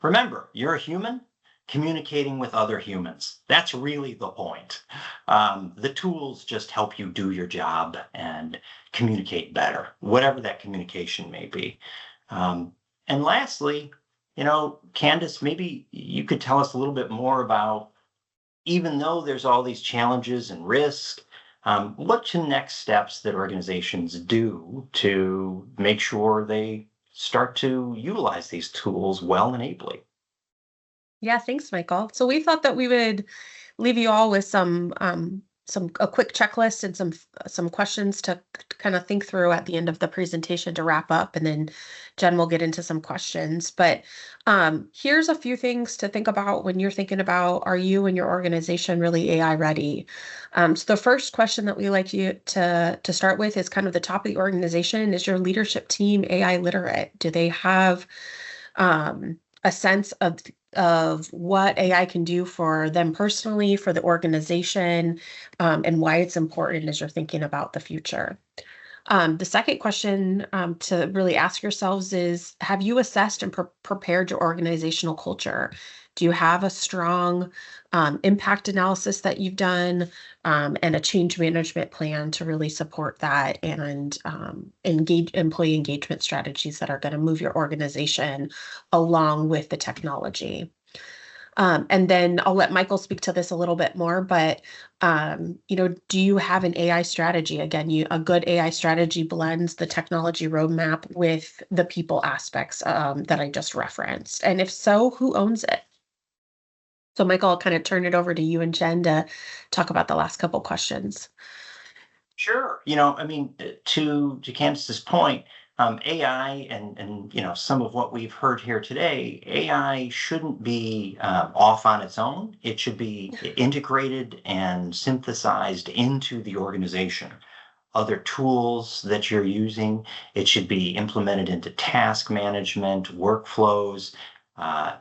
Remember, you're a human communicating with other humans. That's really the point. The tools just help you do your job and communicate better, whatever that communication may be. And lastly, Candace, maybe you could tell us a little bit more about, even though there's all these challenges and risks, what's the next steps that organizations do to make sure they start to utilize these tools well and ably? Yeah, thanks, Michael. So we thought that we would leave you all with some a quick checklist and some questions to kind of think through at the end of the presentation to wrap up, and then Jen will get into some questions. But here's a few things to think about when you're thinking about, are you and your organization really AI ready? So the first question that we like you to start with is kind of the top of the organization. Is your leadership team AI literate? Do they have a sense of what AI can do for them personally, for the organization, and why it's important as you're thinking about the future? The second question to really ask yourselves is, have you assessed and prepared your organizational culture? Do you have a strong impact analysis that you've done, and a change management plan to really support that, and employee engagement strategies that are going to move your organization along with the technology? And then I'll let Michael speak to this a little bit more, but do you have an AI strategy? Again, a good AI strategy blends the technology roadmap with the people aspects that I just referenced. And if so, who owns it? So Michael, I'll kind of turn it over to you and Jen to talk about the last couple questions. Sure. I mean, to Candace's point, AI and some of what we've heard here today, AI shouldn't be off on its own. It should be integrated and synthesized into the organization. Other tools that you're using, it should be implemented into task management, workflows,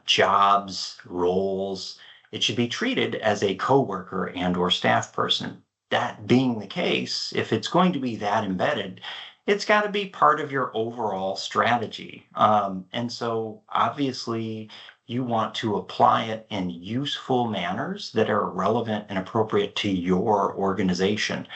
jobs, roles. It should be treated as a coworker and or staff person. That being the case, if it's going to be that embedded, it's got to be part of your overall strategy. And so obviously you want to apply it in useful manners that are relevant and appropriate to your organization.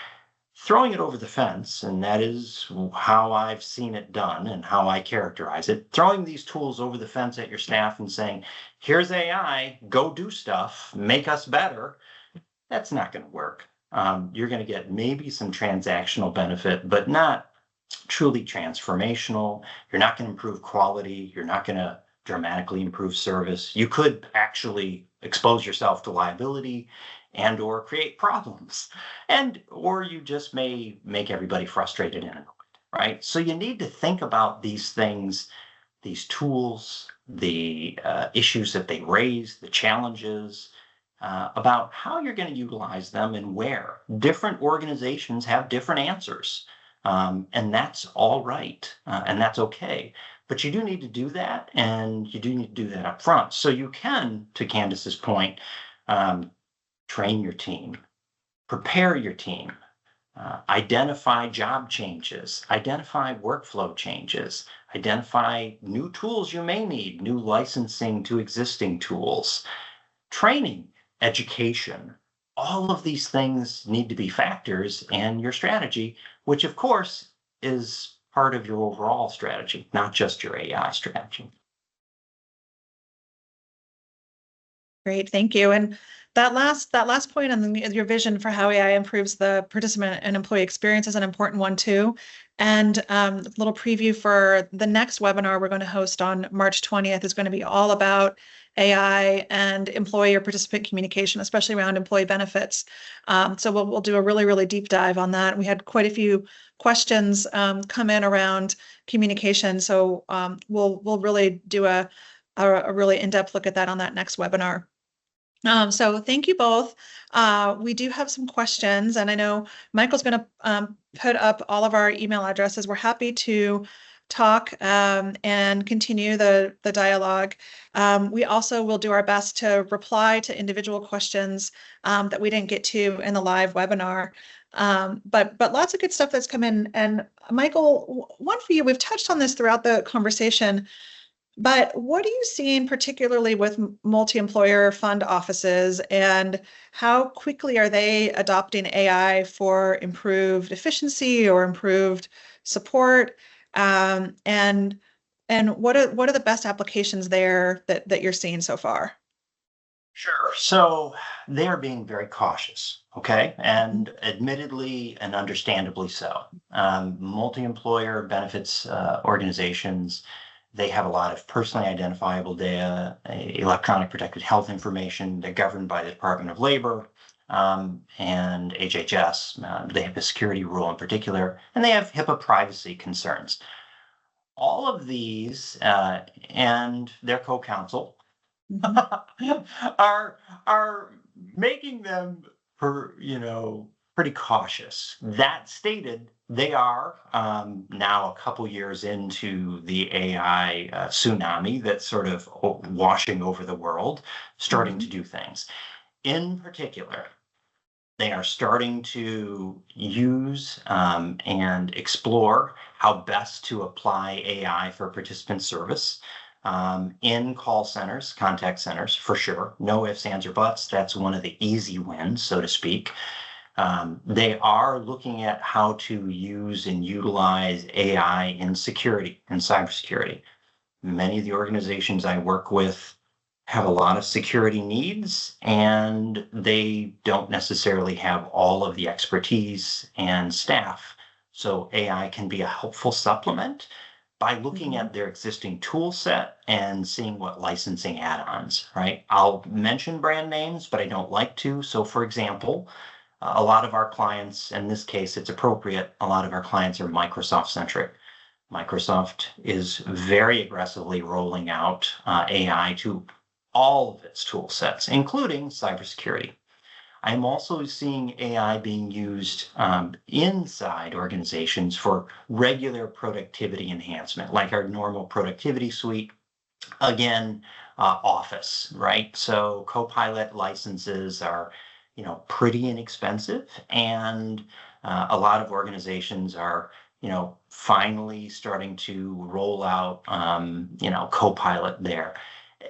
Throwing it over the fence, and that is how I've seen it done and how I characterize it, throwing these tools over the fence at your staff and saying, here's AI, go do stuff, make us better, that's not going to work. You're going to get maybe some transactional benefit, but not truly transformational. You're not going to improve quality. You're not going to dramatically improve service. You could actually expose yourself to liability and or create problems, or you just may make everybody frustrated and annoyed, right? So you need to think about these things, these tools, the issues that they raise, the challenges, about how you're going to utilize them and where. Different organizations have different answers, and that's all right, and that's okay. But you do need to do that, and you do need to do that up front. So you can, to Candace's point, train your team, prepare your team, identify job changes, identify workflow changes, identify new tools you may need, new licensing to existing tools, training, education. All of these things need to be factors in your strategy, which of course is part of your overall strategy, not just your AI strategy. Great, thank you. And that last point on your vision for how AI improves the participant and employee experience is an important one too. And a little preview for the next webinar we're going to host on March 20th is going to be all about AI and employee or participant communication, especially around employee benefits. So we'll do a really deep dive on that. We had quite a few questions come in around communication, so we'll really do a really in-depth look at that on that next webinar. So thank you both. We do have some questions, and I know Michael's going to put up all of our email addresses. We're happy to talk and continue the dialogue. We also will do our best to reply to individual questions that we didn't get to in the live webinar. But lots of good stuff that's come in. And Michael, one for you, we've touched on this throughout the conversation, but what are you seeing particularly with multi-employer fund offices, and how quickly are they adopting AI for improved efficiency or improved support? And what are the best applications there that you're seeing so far? Sure. So they are being very cautious, okay? And admittedly and understandably so. Multi-employer benefits organizations, they have a lot of personally identifiable data, electronic protected health information. They're governed by the Department of Labor. and HHS. They have a security rule in particular, and they have HIPAA privacy concerns. All of these and their co-counsel are making them pretty cautious. That stated, they are now a couple years into the AI tsunami that's sort of washing over the world, starting to do things. In particular, they are starting to use and explore how best to apply AI for participant service in call centers, contact centers, for sure. No ifs, ands, or buts. That's one of the easy wins, so to speak. They are looking at how to use and utilize AI in security and cybersecurity. Many of the organizations I work with have a lot of security needs, and they don't necessarily have all of the expertise and staff. So AI can be a helpful supplement by looking at their existing tool set and seeing what licensing add-ons, right? I'll mention brand names, but I don't like to. So for example, a lot of our clients, in this case, it's appropriate, a lot of our clients are Microsoft centric. Microsoft is very aggressively rolling out AI to all of its tool sets, including cybersecurity. I'm also seeing AI being used inside organizations for regular productivity enhancement, like our normal productivity suite. Again, Office, right? So Copilot licenses are, pretty inexpensive, and a lot of organizations are, finally starting to roll out, Copilot there.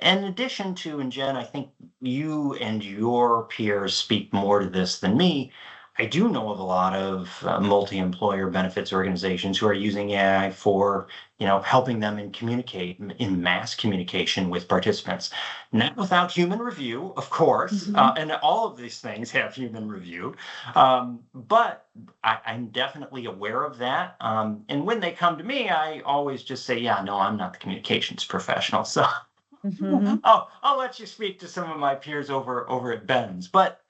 In addition to, and Jen, I think you and your peers speak more to this than me. I do know of a lot of multi-employer benefits organizations who are using AI for, helping them in mass communication with participants, not without human review, of course, and all of these things have human review. But I'm definitely aware of that. And when they come to me, I always just say, yeah, no, I'm not the communications professional. So I'll let you speak to some of my peers over at Ben's. But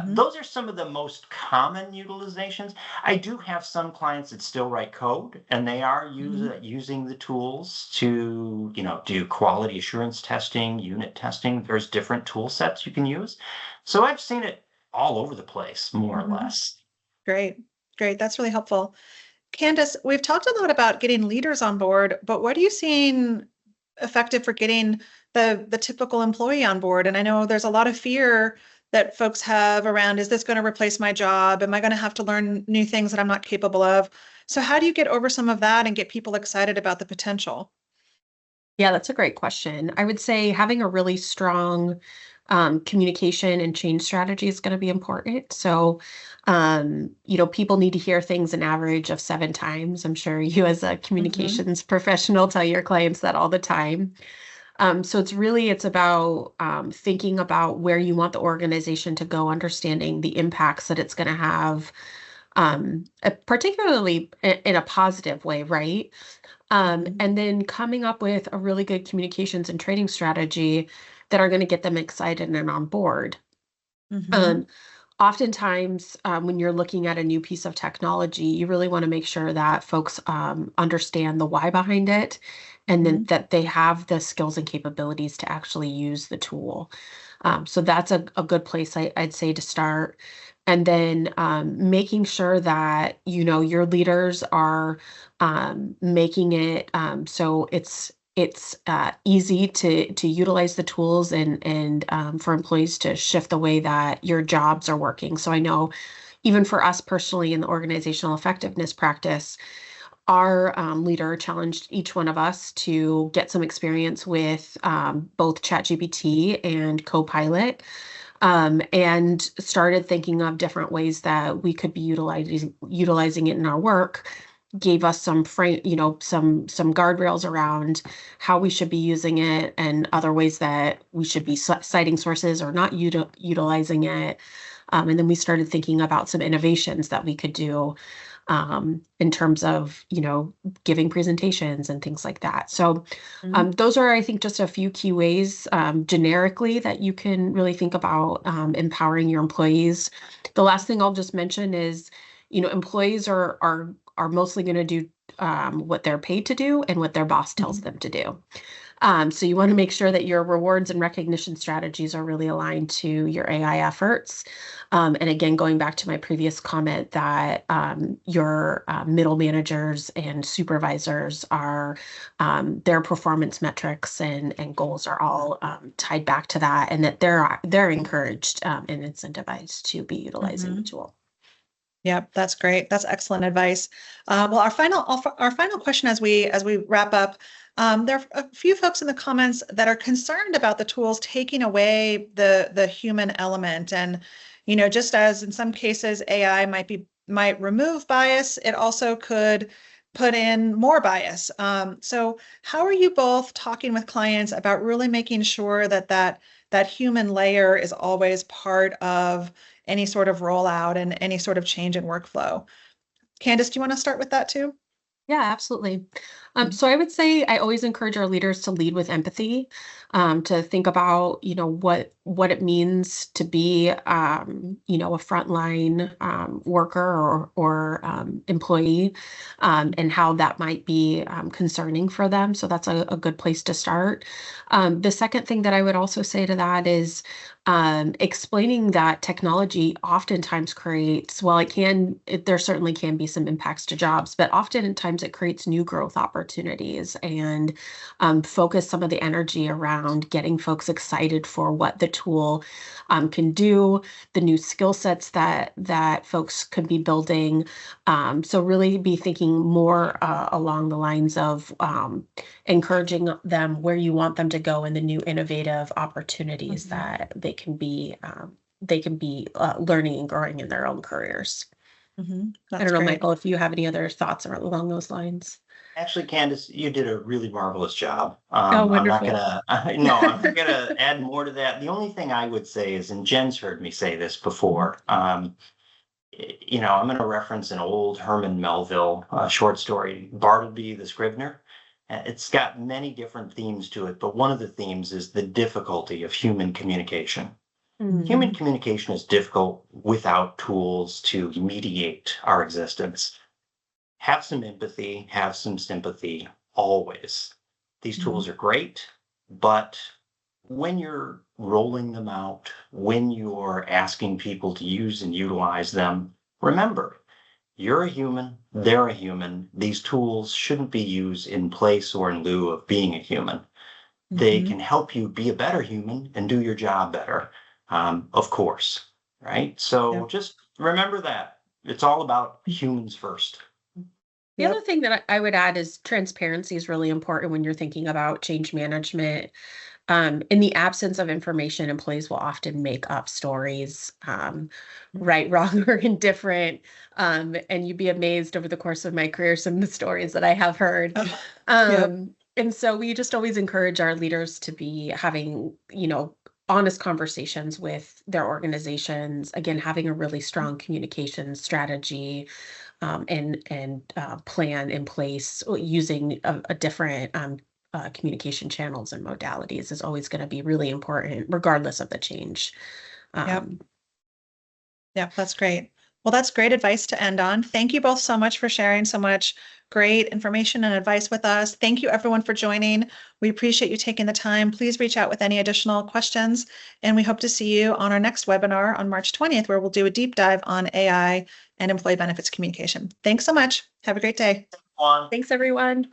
those are some of the most common utilizations. I do have some clients that still write code, and they are using the tools to, do quality assurance testing, unit testing. There's different tool sets you can use. So I've seen it all over the place, more or less. Great. That's really helpful. Candace, we've talked a lot about getting leaders on board, but what are you seeing effective for getting the typical employee on board? And I know there's a lot of fear that folks have around, is this going to replace my job? Am I going to have to learn new things that I'm not capable of? So how do you get over some of that and get people excited about the potential? Yeah, that's a great question. I would say having a really strong communication and change strategy is going to be important. So, people need to hear things an average of 7 times. I'm sure you, as a communications professional, tell your clients that all the time. So it's about thinking about where you want the organization to go, understanding the impacts that it's going to have, particularly in a positive way, right? And then coming up with a really good communications and training strategy that are going to get them excited and on board. Oftentimes, when you're looking at a new piece of technology, you really want to make sure that folks understand the why behind it, and then that they have the skills and capabilities to actually use the tool. So that's a good place I'd say to start. And then making sure that, your leaders are making it so it's easy to utilize the tools and for employees to shift the way that your jobs are working. So I know even for us personally in the organizational effectiveness practice, our leader challenged each one of us to get some experience with both ChatGPT and Copilot, and started thinking of different ways that we could be utilizing it in our work. Gave us some some guardrails around how we should be using it and other ways that we should be citing sources or not utilizing it. And then we started thinking about some innovations that we could do. in terms of, giving presentations and things like that. So Mhm. those are, I think, just a few key ways generically that you can really think about empowering your employees. The last thing I'll just mention is, employees are mostly going to do what they're paid to do and what their boss tells them to do. So you want to make sure that your rewards and recognition strategies are really aligned to your AI efforts. And again, going back to my previous comment that your middle managers and supervisors are their performance metrics and goals are all tied back to that, and that they're encouraged and incentivized to be utilizing the Mhm. tool. Yep, that's great. That's excellent advice. Well, our final question as we wrap up, there are a few folks in the comments that are concerned about the tools taking away the human element, and just as in some cases AI might remove bias, it also could put in more bias. So how are you both talking with clients about really making sure that human layer is always part of any sort of rollout and any sort of change in workflow? Candace, do you want to start with that too? Yeah, absolutely. Mhm. So I would say I always encourage our leaders to lead with empathy, to think about, what it means to be, a frontline worker or employee, and how that might be concerning for them. So that's a good place to start. The second thing that I would also say to that is explaining that technology oftentimes creates, well, there certainly can be some impacts to jobs, but oftentimes it creates new growth opportunities, and focus some of the energy around getting folks excited for what the tool can do, the new skill sets that folks could be building. So really be thinking more along the lines of encouraging them where you want them to go and the new innovative opportunities Mhm. that they can be learning and growing in their own careers. I That's don't know, great. Michael, if you have any other thoughts along those lines. Actually, Candace, you did a really marvelous job. Oh, I'm not wonderful. gonna, no, I'm not gonna add more to that. The only thing I would say is, and Jen's heard me say this Mhm. before, I'm gonna reference an old Herman Melville short story, Bartleby the Scrivener. It's got many different themes to it, but one of the themes is the difficulty of human communication. Human Mm, communication is difficult without tools to mediate our existence. Have some empathy, have some sympathy always. These Mhm. tools are great, but when you're rolling them out, when you're asking people to use and utilize them, remember, you're a human, they're a human. These tools shouldn't be used in place or in lieu of being a human. They Mhm. can help you be a better human and do your job better, of course, right? So Yep. just remember that it's all about humans first. The other Yep. thing that I would add is transparency is really important when you're thinking about change management. In the absence of information, employees will often make up stories, right, wrong, or indifferent. And you'd be amazed over the course of my career, some of the stories that I have heard. Yep. And so we just always encourage our leaders to be having, honest conversations with their organizations. Again, having a really strong communication strategy and plan in place using a different communication channels and modalities is always going to be really important, regardless of the change. Yep. Um, Yep. That's great. Well, that's great advice to end on. Thank you both so much for sharing so much great information and advice with us. Thank you everyone for joining. We appreciate you taking the time. Please reach out with any additional questions, and we hope to see you on our next webinar on March 20th, where we'll do a deep dive on AI and employee benefits communication. Thanks so much. Have a great day. On Thanks, everyone.